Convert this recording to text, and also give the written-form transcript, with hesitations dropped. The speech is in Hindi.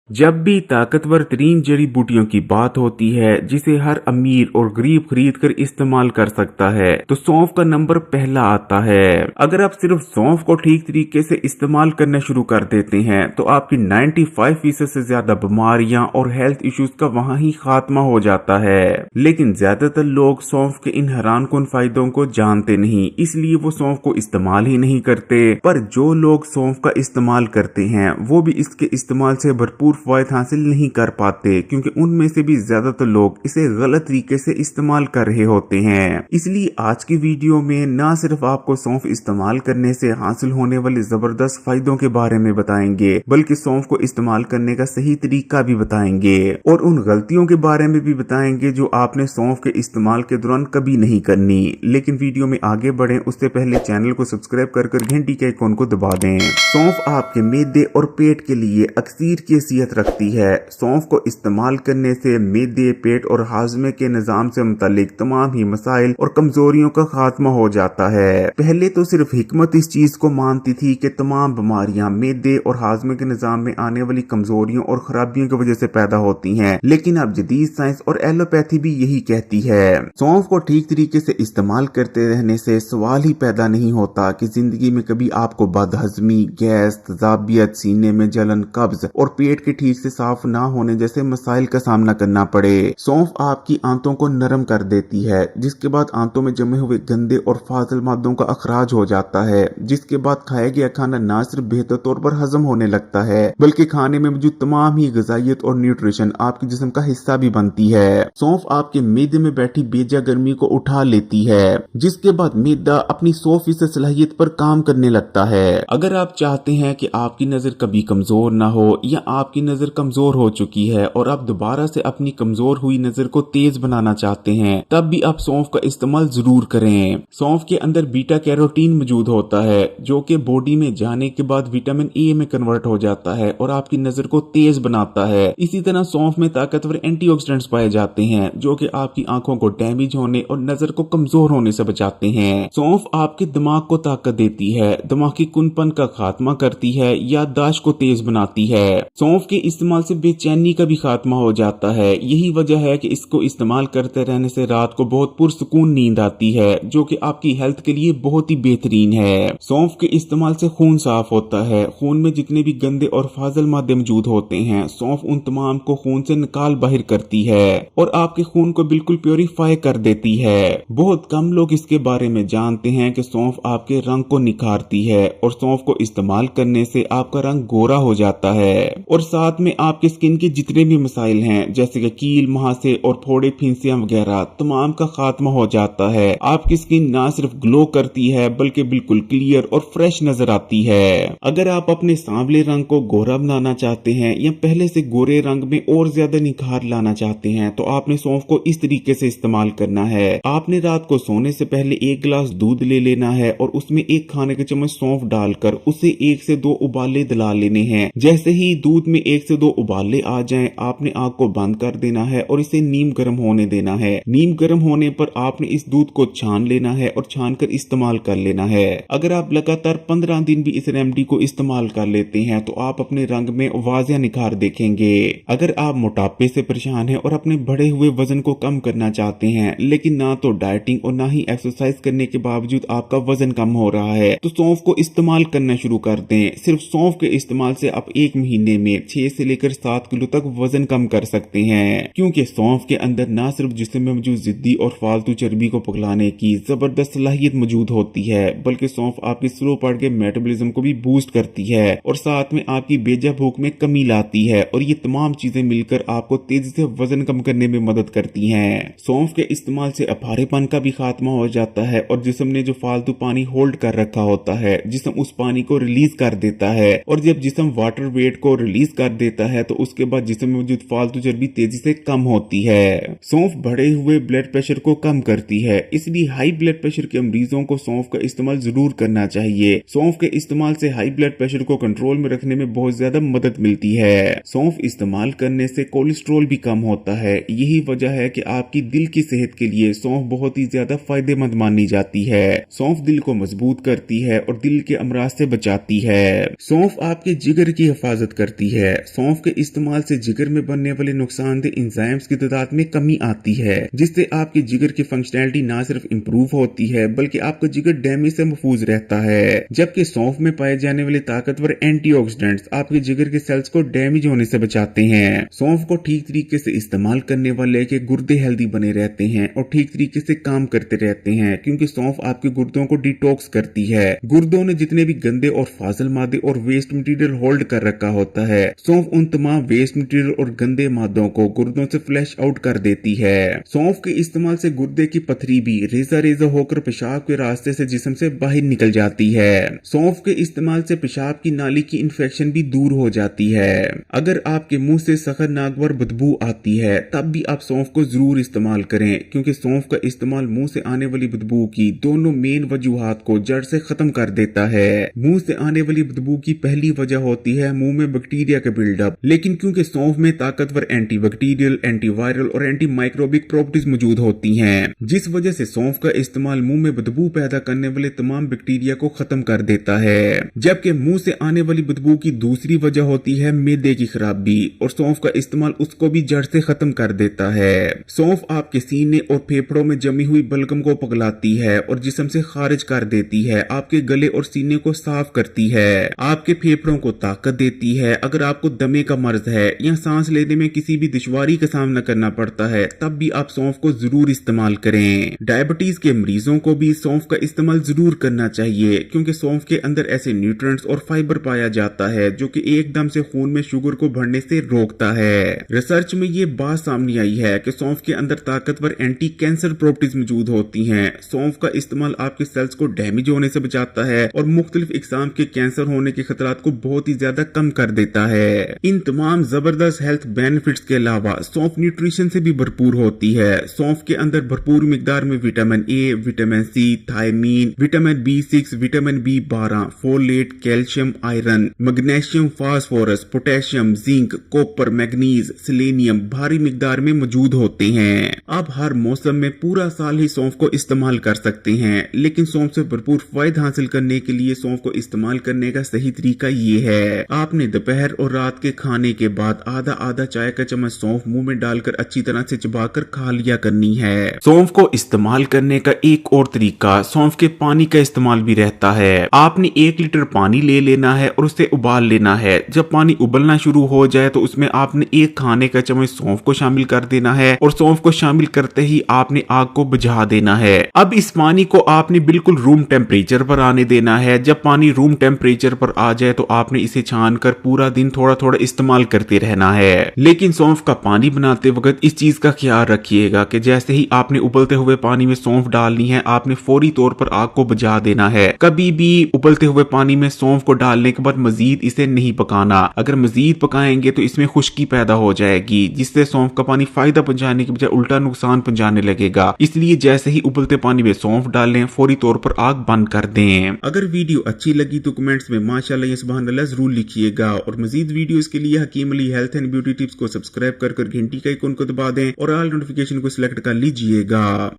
जब भी ताकतवर तरीन जड़ी बूटियों की बात होती है जिसे हर अमीर और गरीब खरीद कर इस्तेमाल कर सकता है तो सौंफ का नंबर पहला आता है। अगर आप सिर्फ सौंफ को ठीक तरीके से इस्तेमाल करना शुरू कर देते हैं तो आपकी 95% से ज्यादा बीमारियां और हेल्थ इश्यूज का वहां ही खात्मा हो जाता है। लेकिन ज्यादातर लोग सौंफ के इन हैरानकुन फायदों को जानते नहीं, इसलिए वो सौंफ को इस्तेमाल ही नहीं करते। पर जो लोग सौंफ का इस्तेमाल करते हैं वो भी इसके इस्तेमाल से भरपूर फायदा हासिल नहीं कर पाते, क्योंकि उनमें से भी ज्यादातर लोग इसे गलत तरीके से इस्तेमाल कर रहे होते हैं। इसलिए आज की वीडियो में न सिर्फ आपको सौंफ इस्तेमाल करने से हासिल होने वाले जबरदस्त फायदों के बारे में बताएंगे, बल्कि सौंफ को इस्तेमाल करने का सही तरीका भी बताएंगे और उन गलतियों के बारे में भी बताएंगे जो आपने सौंफ के इस्तेमाल के दौरान कभी नहीं करनी। लेकिन वीडियो में आगे बढ़े उससे पहले चैनल को सब्सक्राइब कर घंटी के आइकॉन को दबा दें। सौंफ आपके मैदे और पेट के लिए अक्सीर की हैसियत रखती है। सौंफ को इस्तेमाल करने से मैदे, पेट और हाजमे के निजाम से मुतालिक तमाम ही मसाइल और कमजोरियों का खात्मा हो जाता है। पहले तो सिर्फ हिकमत इस चीज को मानती थी कि तमाम बीमारियां मैदे और हाजमे के निजाम में आने वाली कमजोरियों और खराबियों की वजह से पैदा होती हैं, लेकिन अब जदीद साइंस और एलोपैथी भी यही कहती है। सौंफ को ठीक तरीके से इस्तेमाल करते रहने से सवाल ही पैदा नहीं होता कि जिंदगी में कभी आपको बदहजमी, गैस, तजाबियत, सीने में जलन, कब्ज और पेट के ठीक से साफ ना होने जैसे मसाइल का सामना करना पड़े। सौंफ आपकी आंतों को नरम कर देती है, जिसके बाद आंतों में जमे हुए गंदे और फाजिल मादों का अखराज हो जाता है, जिसके बाद खाया गया खाना न सिर्फ बेहतर तौर पर हजम होने लगता है बल्कि खाने में मौजूद तमाम ही ग़िज़ाइयत और न्यूट्रिशन आपके जिस्म का हिस्सा भी बनती है। सौंफ आपके मैदे में बैठी बेजा गर्मी को उठा लेती है, जिसके बाद मैदा अपनी 100% सलाहियत पर काम करने लगता है। अगर आप चाहते हैं कि आपकी नजर कभी कमजोर ना हो या आपकी नजर कमजोर हो चुकी है और आप दोबारा से अपनी कमजोर हुई नजर को तेज बनाना चाहते हैं, तब भी आप सौंफ का इस्तेमाल जरूर करें। सौंफ के अंदर बीटा कैरोटीन मौजूद होता है जो कि बॉडी में जाने के बाद विटामिन ए में कन्वर्ट हो जाता है और आपकी नजर को तेज बनाता है। इसी तरह सौंफ में ताकतवर एंटीऑक्सीडेंट्स पाए जाते हैं जो कि आपकी आंखों को डैमेज होने और नजर को कमजोर होने से बचाते हैं। सौंफ आपके दिमाग को ताकत देती है, दिमागी कुनपन का खात्मा करती है, याददाश्त को तेज बनाती है। सौंफ के इस्तेमाल से बेचैनी का भी खात्मा हो जाता है। यही वजह है कि इसको इस्तेमाल करते रहने से रात को बहुत पुरसुकून नींद आती है, जो कि आपकी हेल्थ के लिए बहुत ही बेहतरीन है। सौंफ के इस्तेमाल से खून साफ होता है। खून में जितने भी गंदे और फाजिल मादे मौजूद होते हैं, सौंफ उन तमाम को खून से निकाल बाहर करती है और आपके खून को बिल्कुल प्योरीफाई कर देती है। बहुत कम लोग इसके बारे में जानते हैं कि सौंफ आपके रंग को निखारती है और सौंफ को इस्तेमाल करने से आपका रंग गोरा हो जाता है और साथ में आपके स्किन के जितने भी मसाइल हैं जैसे कि कील, मुहासे और फोड़े, फिंसियां वगैरह तमाम का खात्मा हो जाता है। आपकी स्किन ना सिर्फ ग्लो करती है बल्कि बिल्कुल क्लियर और फ्रेश नजर आती है। अगर आप अपने सांवले रंग को गोरा बनाना चाहते हैं या पहले से गोरे रंग में और ज्यादा निखार लाना चाहते हैं तो आपने सौंफ को इस तरीके से इस्तेमाल करना है। आपने रात को सोने से पहले 1 गिलास दूध ले लेना है और उसमें 1 खाने का चम्मच सौंफ डालकर उसे 1 से 2 उबाले दिला लेने हैं। जैसे ही दूध में 1 से 2 उबाले आ जाएं, आपने आग को बंद कर देना है और इसे नीम गर्म होने देना है। नीम गर्म होने पर आपने इस दूध को छान लेना है और छान कर इस्तेमाल कर लेना है। अगर आप लगातार 15 दिन भी इस रेमेडी को इस्तेमाल कर लेते हैं तो आप अपने रंग में वाजिया निखार देखेंगे। अगर आप मोटापे से परेशान हैं और अपने बढ़े हुए वजन को कम करना चाहते हैं लेकिन ना तो डाइटिंग और ना ही एक्सरसाइज करने के बावजूद आपका वजन कम हो रहा है तो सौंफ को इस्तेमाल करना शुरू कर दें। सिर्फ सौंफ के इस्तेमाल से आप 1 महीने में 6 से लेकर 7 किलो तक वजन कम कर सकते हैं, क्योंकि सौंफ के अंदर ना सिर्फ जिस्म में मौजूद जिद्दी और फालतू चर्बी को पिघलाने की जबरदस्त सलाहियत मौजूद होती है बल्कि सौंफ आपकी स्लो पार्ट के मेटाबॉलिज्म को भी बूस्ट करती है और साथ में आपकी बेजा भूख में कमी लाती है और ये तमाम चीजें मिलकर आपको तेजी से वजन कम करने में मदद करती हैं। सौंफ के इस्तेमाल से अफारेपन का भी खात्मा हो जाता है और जिस्म ने जो फालतू पानी होल्ड कर रखा होता है, जिस्म उस पानी को रिलीज कर देता है और जब जिस्म वाटर वेट को रिलीज कर देता है तो उसके बाद जिस्म में मौजूद फालतू चर्बी तेजी से कम होती है। सौंफ बढ़े हुए ब्लड प्रेशर को कम करती है, इसलिए हाई ब्लड प्रेशर के मरीजों को सौंफ का इस्तेमाल जरूर करना चाहिए। सौंफ के इस्तेमाल से हाई ब्लड प्रेशर को कंट्रोल में रखने में बहुत ज्यादा मदद मिलती है। सौंफ इस्तेमाल करने से कोलेस्ट्रॉल भी कम होता है। यही वजह है कि आपकी दिल की सेहत के लिए सौंफ बहुत ही ज्यादा फायदेमंद मानी जाती है। सौंफ दिल को मजबूत करती है और दिल के अमराज से बचाती है। सौंफ आपके जिगर की हिफाजत करती है। सौंफ के इस्तेमाल से जिगर में बनने वाले नुकसानदेह एंजाइम्स की तादाद में कमी आती है, जिससे आपके जिगर की फंक्शनैलिटी ना सिर्फ इंप्रूव होती है बल्कि आपका जिगर डैमेज से महफूज रहता है। जबकि सौंफ में पाए जाने वाले ताकतवर एंटीऑक्सीडेंट्स आपके जिगर के सेल्स को डैमेज होने से बचाते हैं। सौंफ को ठीक तरीके से इस्तेमाल करने वाले के गुर्दे हेल्दी बने रहते हैं और ठीक तरीके से काम करते रहते हैं, क्योंकि सौंफ आपके गुर्दों को डिटॉक्स करती है। गुर्दों ने जितने भी गंदे और फाजिल मादे और वेस्ट मटेरियल होल्ड कर रखा होता है, सौंफ उन तमाम वेस्ट मटेरियल और गंदे मादों को गुर्दों से फ्लैश आउट कर देती है। सौंफ के इस्तेमाल से गुर्दे की पथरी भी रेजा रेजा होकर पेशाब के रास्ते से जिस्म से बाहर निकल जाती है। सौंफ के इस्तेमाल से पेशाब की नाली की इन्फेक्शन भी दूर हो जाती है। अगर आपके मुंह से सख्त नागवार बदबू आती है तब भी आप सौंफ को जरूर इस्तेमाल करें, क्योंकि सौंफ का इस्तेमाल मुंह से आने वाली बदबू की दोनों मेन वजूहात को जड़ से खत्म कर देता है। मुंह से आने वाली बदबू की पहली वजह होती है मुंह में बैक्टीरिया का बिल्डअप, लेकिन क्योंकि सौंफ में ताकतवर एंटीबैक्टीरियल, एंटीवायरल और एंटी माइक्रोबिक प्रॉपर्टीज मौजूद होती हैं, जिस वजह से सौंफ का इस्तेमाल मुंह में बदबू पैदा करने वाले तमाम बैक्टीरिया को खत्म कर देता है। जबकि मुंह से आने वाली बदबू की दूसरी वजह होती है मैदे की खराबी, और सौंफ का इस्तेमाल उसको भी जड़ से खत्म कर देता है। सौंफ आपके सीने और फेफड़ों में जमी हुई बलगम को पगलाती है और जिस्म से खारिज कर देती है। आपके गले और सीने को साफ करती है, आपके फेफड़ों को ताकत देती है। अगर आपको दमे का मर्ज है या सांस लेने में किसी भी दुश्वारी का सामना करना पड़ता है तब भी आप सौंफ को जरूर इस्तेमाल करें। डायबिटीज के मरीजों को भी सौंफ का इस्तेमाल जरूर करना चाहिए, क्योंकि सौंफ के अंदर ऐसे न्यूट्रिएंट्स और फाइबर पाया जाता है जो कि एकदम से खून में शुगर को बढ़ने से रोकता है। रिसर्च में ये बात सामने आई है कि सौंफ के अंदर ताकतवर एंटी कैंसर प्रॉपर्टीज मौजूद होती हैं। सौंफ का इस्तेमाल आपके सेल्स को डैमेज होने से बचाता है और मुख्तलिफ इकसाम के कैंसर होने के खतरात को बहुत ही ज्यादा कम कर देता है। इन तमाम जबरदस्त हेल्थ बेनिफिट्स के अलावा सौंफ न्यूट्रिशन से भी भरपूर होती है। सौंफ के अंदर भरपूर मिकदार में vitamin A, vitamin C, thiamine, vitamin B6, vitamin B12, folate, calcium, iron, magnesium, phosphorus, potassium, zinc, copper, manganese, selenium भारी मिकदार में मौजूद होते हैं। आप हर मौसम में पूरा साल ही सौंफ को इस्तेमाल कर सकते हैं, लेकिन सौंफ से भरपूर फायदा हासिल करने के लिए सौंफ को इस्तेमाल करने का सही तरीका ये है, आपने दोपहर और रात के खाने के बाद आधा आधा चाय का चम्मच सौंफ मुंह में डालकर अच्छी तरह से चबाकर खा लिया करनी है। सौंफ को इस्तेमाल करने का एक और तरीका सौंफ के पानी का इस्तेमाल भी रहता है। आपने 1 लीटर पानी ले लेना है और उसे उबाल लेना है। जब पानी उबलना शुरू हो जाए तो उसमें आपने 1 खाने का चम्मच सौंफ को शामिल कर देना है और सौंफ को शामिल करते ही आपने आग को बुझा देना है। अब इस पानी को आपने बिल्कुल रूम टेम्परेचर पर आने देना है। जब पानी रूम टेम्परेचर पर आ जाए तो आपने इसे छान कर पूरा दिन थोड़ा थोड़ा इस्तेमाल करते रहना है। लेकिन सौंफ का पानी बनाते वक्त इस चीज का ख्याल रखिएगा कि जैसे ही आपने उबलते हुए पानी में सौंफ डालनी है, आपने फौरी तौर पर आग को बुझा देना है। कभी भी उबलते हुए पानी में सौंफ को डालने के बाद मजीद इसे नहीं पकाना। अगर मजीद पकाएंगे तो इसमें खुश्की पैदा हो जाएगी, जिससे सौंफ का पानी फायदा पहुंचाने की बजाय उल्टा नुकसान पहुंचाने लगेगा। इसलिए जैसे ही उबलते पानी में सौंफ डालें, फौरी तौर पर आग बंद कर दें। अगर वीडियो अच्छी लगी तो कमेंट्स में माशाल्लाह या सुभान अल्लाह जरूर लिखिएगा, और मजीद वीडियोस के लिए Hakim Ali health and beauty tips को सब्सक्राइब कर घंटी का आइकन को दबा दें और ऑल नोटिफिकेशन को सिलेक्ट कर लीजिएगा।